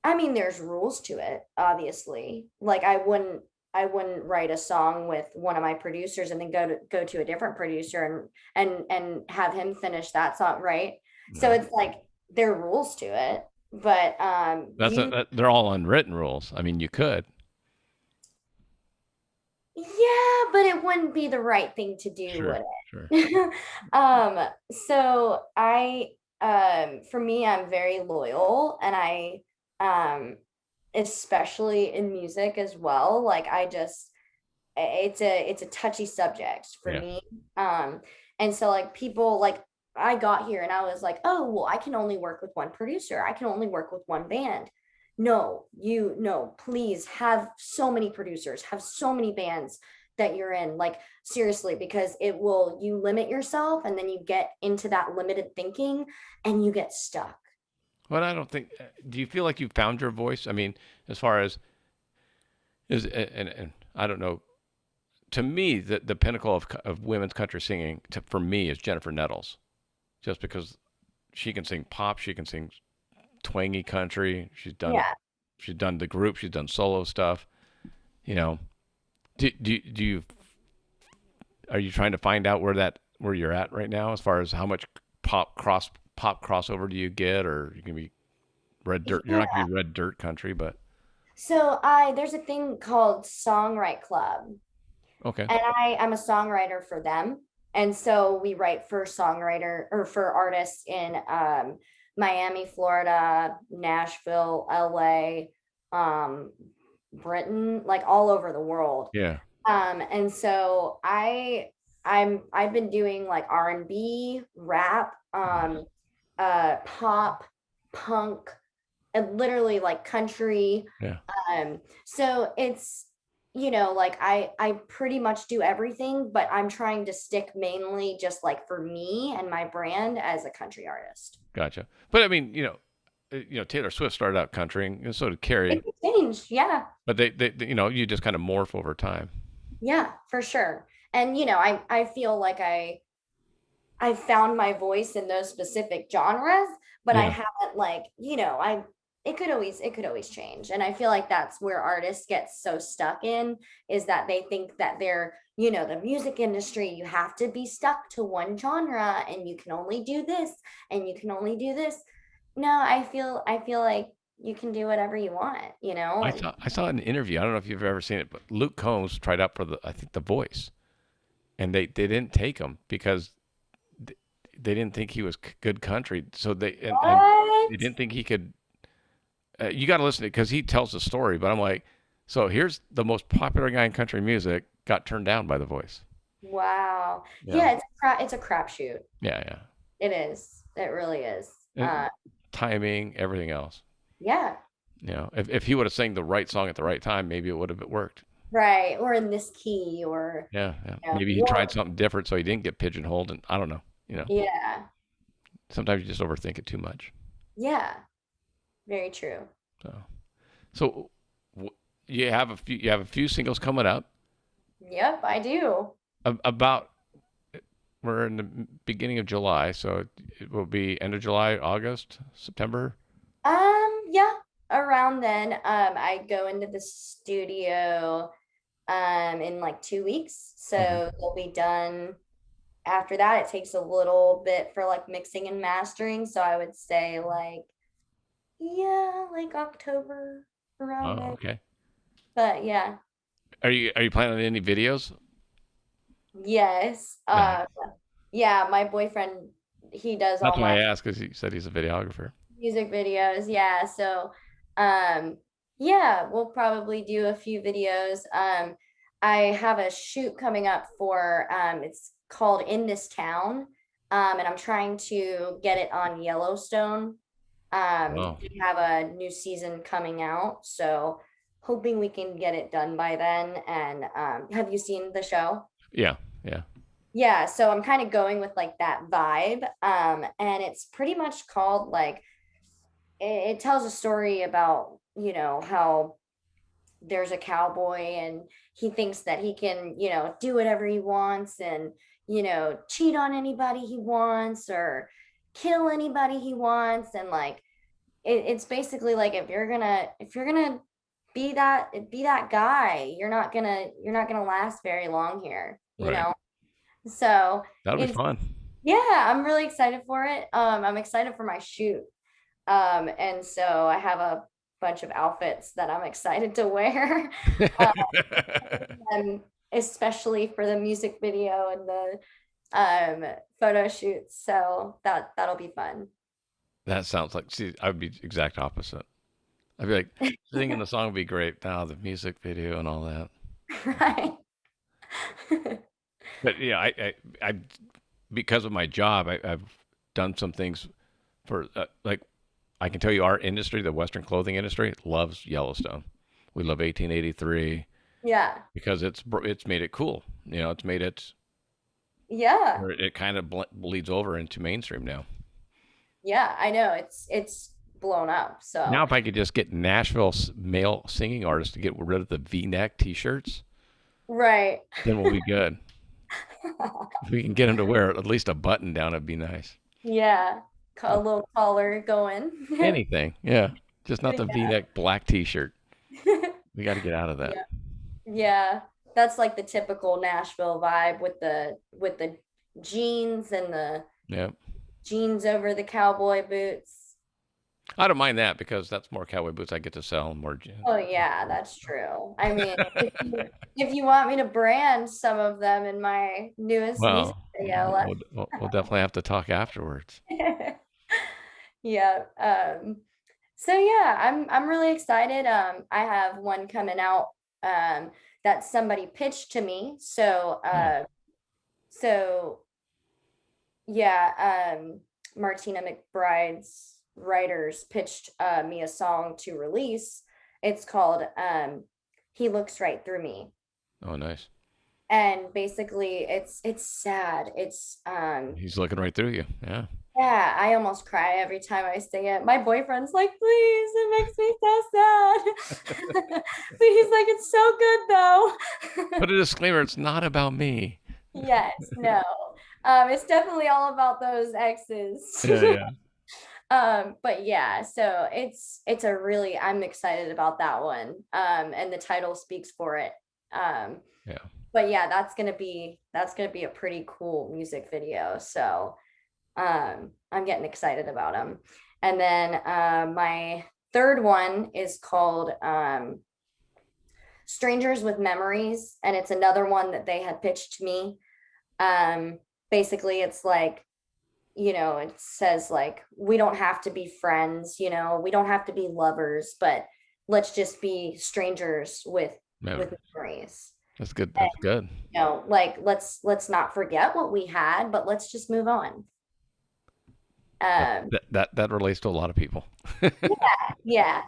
I mean, there's rules to it, obviously. Like I wouldn't write a song with one of my producers and then go to a different producer and have him finish that song, right? So No. it's like there are rules to it. But you They're all unwritten rules. I mean, you could. yeah, but it wouldn't be the right thing to do, Sure. would Sure. it? So I for me, I'm very loyal, and I um especially in music as well. Like I just it's a touchy subject for Yeah. me. Um and so like people like I got here and I was like, "Oh, well, I can only work with one producer. I can only work with one band." No, no, please have so many producers, have so many bands that you're in. Like seriously, because you limit yourself and then you get into that limited thinking and you get stuck. Well, I don't think. Do you feel like you found your voice? I mean, as far as is and I don't know. To me, the pinnacle of women's country singing for me is Jennifer Nettles, just because she can sing pop, she can sing twangy country. Yeah. She's done the group, she's done solo stuff. You know, do you are you trying to find out where you're at right now as far as how much pop crossover do you get, or you can be red dirt? You're not Yeah. gonna be red dirt country, but So I there's a thing called Songwrite Club, okay, and I'm a songwriter for them. And so we write for songwriter or for artists in Miami, Florida, Nashville, LA, um, Britain, like all over the world. yeah, And so I've been doing like R&B, rap, nice, pop, punk, and literally like country. yeah. So it's, you know, like I pretty much do everything, but I'm trying to stick mainly just like for me and my brand as a country artist. Gotcha. But I mean, Taylor Swift started out country, and so did It Carrie. could change, yeah. But you just kind of morph over time. Yeah, for sure. And you know, I feel like I found my voice in those specific genres, but I Yeah, haven't like, you know, I it could always change. And I feel like that's where artists get so stuck in, is that they think that they're, you know, the music industry, you have to be stuck to one genre and you can only do this and you can only do this. No, I feel like you can do whatever you want, you know? And I saw an interview. I don't know if you've ever seen it, but Luke Combs tried out for I think, The Voice, and they didn't take him because th- they didn't think he was good country. So and they what? didn't think he could. You got to listen to it because he tells the story. But I'm like, so here's the most popular guy in country music got turned down by The Voice. Wow. Yeah, Yeah, it's a crapshoot. yeah, yeah. It is. It really is. And timing, everything else. Yeah. If he would have sang the right song at the right time, maybe it would have worked. Right. Or in this key or Yeah, yeah. you know, Maybe he tried something different so he didn't get pigeonholed, and I don't know. yeah. Sometimes you just overthink it too much. Yeah. Very true. So, so you have a few singles coming up. Yep, I do. About we're in the beginning of July, so it will be end of July, August, September. around then, I go into the studio in like 2 weeks. Okay. So they'll be done. After that, it takes a little bit for like mixing and mastering. So I would say like, yeah, like October around Oh, then. okay. But yeah, Are you planning on any videos? yes. Nice. Yeah, my boyfriend, he does That's all why I my asked, because he said he's a videographer. music videos. Yeah. So, um, yeah, we'll probably do a few videos. I have a shoot coming up for, it's called In This Town. And I'm trying to get it on Yellowstone. Oh, We have a new season coming out, so hoping we can get it done by then. And have you seen the show? yeah, yeah. Yeah, so I'm kind of going with like that vibe. And it's pretty much called like it tells a story about, how there's a cowboy and he thinks that he can, do whatever he wants and, cheat on anybody he wants or kill anybody he wants. And like it's basically like if you're gonna be that guy, you're not gonna last very long here, Right. So That'll be it's fun. yeah, I'm really excited for it. I'm excited for my shoot. And so I have a bunch of outfits that I'm excited to wear. And especially for the music video and the photo shoots. So that'll be fun. That sounds like, see, I would be exact opposite. I'd be like, singing the song would be great. Now the music video and all that. Right. But yeah, I because of my job, I've done some things for like I can tell you our industry, the Western clothing industry, loves Yellowstone. We love 1883 Yeah. because it's made it cool. It's made it Yeah. where it kind of bleeds over into mainstream now. Yeah, I know. It's blown up. Now, So if I could just get Nashville male singing artists to get rid of the V-neck T-shirts, right. then we'll be good. If we can get them to wear at least a button down, it'd be nice. Yeah. A Uh, little collar going. Anything, yeah, just not the Yeah. V-neck black T-shirt. We got to get out of that. Yeah. Yeah. That's like the typical Nashville vibe with the jeans and the Yeah, jeans over the cowboy boots. I don't mind that because that's more cowboy boots I get to sell more. Oh yeah, that's true. I mean, if you want me to brand some of them in my newest music Well, video, we'll definitely have to talk afterwards. yeah. So yeah, I'm really excited. I have one coming out um that somebody pitched to me. So Oh, so yeah, Martina McBride's writers pitched me a song to release. It's called He Looks Right Through Me. oh, nice. And basically it's sad. It's He's looking right through you. Yeah. yeah, I almost cry every time I sing it. My boyfriend's like, please, it makes me so sad. But he's like, it's so good though. Put a disclaimer. It's not about me. Yes, no. It's definitely all about those exes. Yeah, yeah, But yeah, so it's a really I'm excited about that one. And the title speaks for it. Um, yeah. but yeah, that's gonna be a pretty cool music video. So I'm getting excited about them. And then my third one is called Strangers with Memories, and it's another one that they had pitched to me. Um, Basically, it's like, it says like we don't have to be friends, we don't have to be lovers, but let's just be strangers with Memory. memories. That's good. That's good. Like let's not forget what we had, but let's just move on. Um, That relates to a lot of people. yeah.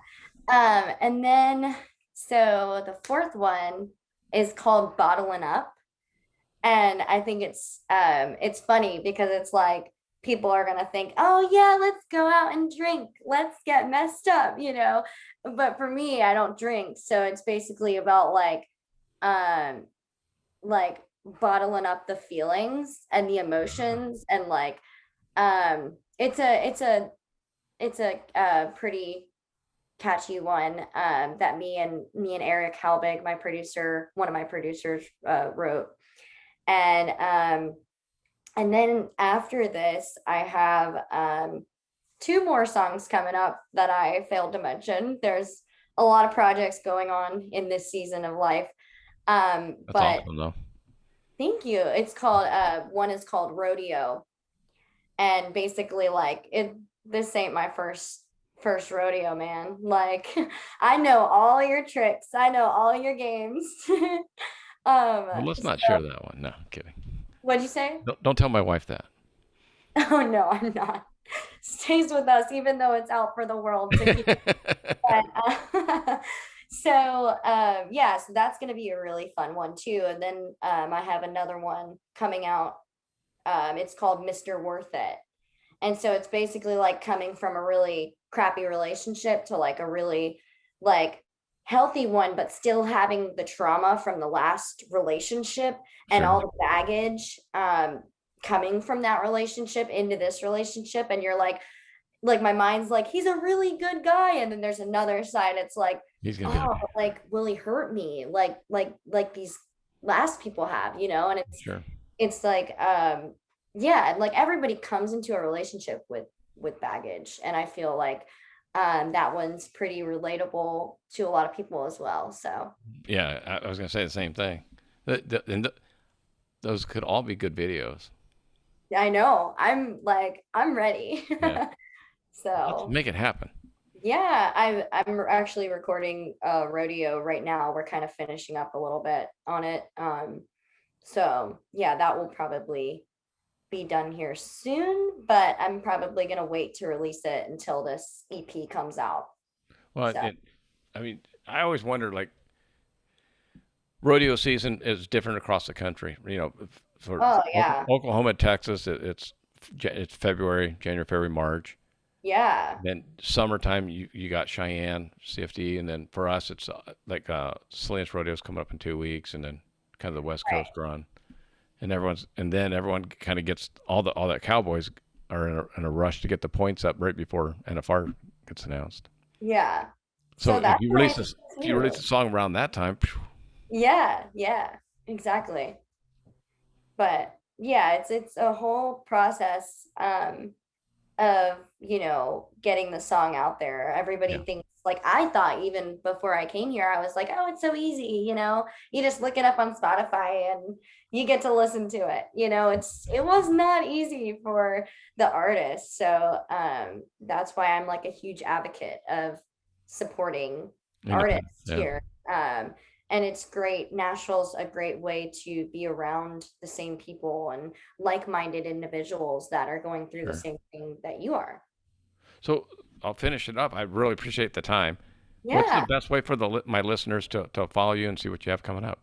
And then so the fourth one is called Bottling Up. And I think it's funny because it's like people are gonna think, oh yeah, let's go out and drink, let's get messed up. But for me, I don't drink. So it's basically about um like bottling up the feelings and the emotions and it's a pretty catchy one that me and Eric Halbig, my producer, one of my producers, wrote. And then after this, I have two more songs coming up that I failed to mention. There's a lot of projects going on in this season of life. That's But awesome, though. thank you. It's called one is called Rodeo. And basically like this ain't my first rodeo, man. Like I know all your tricks. I know all your games. Well, let's not So share that one. No, I'm kidding. what'd you say? Don't tell my wife that. Oh no, I'm not. Stays with us even though it's out for the world to hear. But, yeah, so that's going to be a really fun one too. And then I have another one coming out. It's called Mr. Worth It. And so it's basically like coming from a really crappy relationship to like a really like healthy one, but still having the trauma from the last relationship and Sure. all the baggage coming from that relationship into this relationship. And you're like my mind's like, he's a really good guy. And then there's another side. It's like, He's gonna be oh, okay. but like, will he hurt me? Like these last people have, and Sure. it's like, yeah, like everybody comes into a relationship with baggage. And I feel like that one's pretty relatable to a lot of people as well. So Yeah, I was gonna say the same thing. Those could all be good videos. I know I'm ready. Yeah. Let's So make it happen. yeah, I'm actually recording a rodeo right now. We're kind of finishing up a little bit on it. So yeah, that will probably be done here soon, but I'm probably gonna wait to release it until this EP comes out. Well, So I mean, I always wonder, like, rodeo season is different across the country. For oh yeah. Oklahoma, Texas, it's February, January, February, March. Yeah. Then summertime, you got Cheyenne, CFD, and then for us, it's like Salinas Rodeo's coming up in 2 weeks, and then kind of the West Right. Coast run, and then everyone kind of gets all that cowboys are in a rush to get the points up right before NFR gets announced. Yeah. So So that's what I if you do release too. a song around that time, phew, Yeah, yeah, exactly. But yeah, it's a whole process of getting the song out there. Everybody yeah, thinks like I thought even before I came here, I was like, oh, it's so easy, you just look it up on Spotify and you get to listen to it. It was not easy for the artist. So that's why I'm like a huge advocate of supporting independent, artists yeah, here. And it's great. Nashville's a great way to be around the same people and like-minded individuals that are going through the sure. same thing that you are. So I'll finish it up. I really appreciate the time. What's the Yeah. best way for my listeners to follow you and see what you have coming up?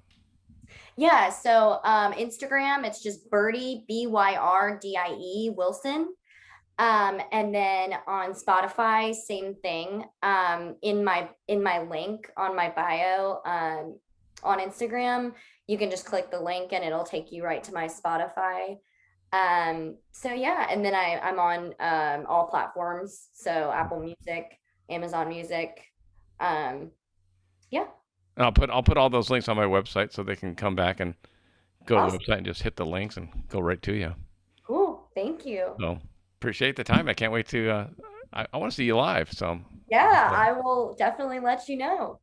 Yeah. So Instagram, it's just Byrdie, Byrdie Wilson. And then on Spotify, same thing. In my link on my bio, on Instagram, you can just click the link and it'll take you right to my Spotify. So yeah, and then I'm on all platforms. So Apple Music, Amazon Music. Um, yeah, And I'll put all those links on my website so they can come back and go to the awesome. website and just hit the links and go right to you. Cool. Thank you. So appreciate the time. I can't wait to. I want to see you live. So Yeah, uh, I will definitely let you know.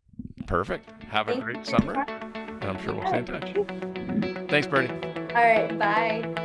perfect. Have a Thank you great for your summer, time. and I'm sure we'll stay Yeah. in touch. Thanks, Birdie. All right, bye.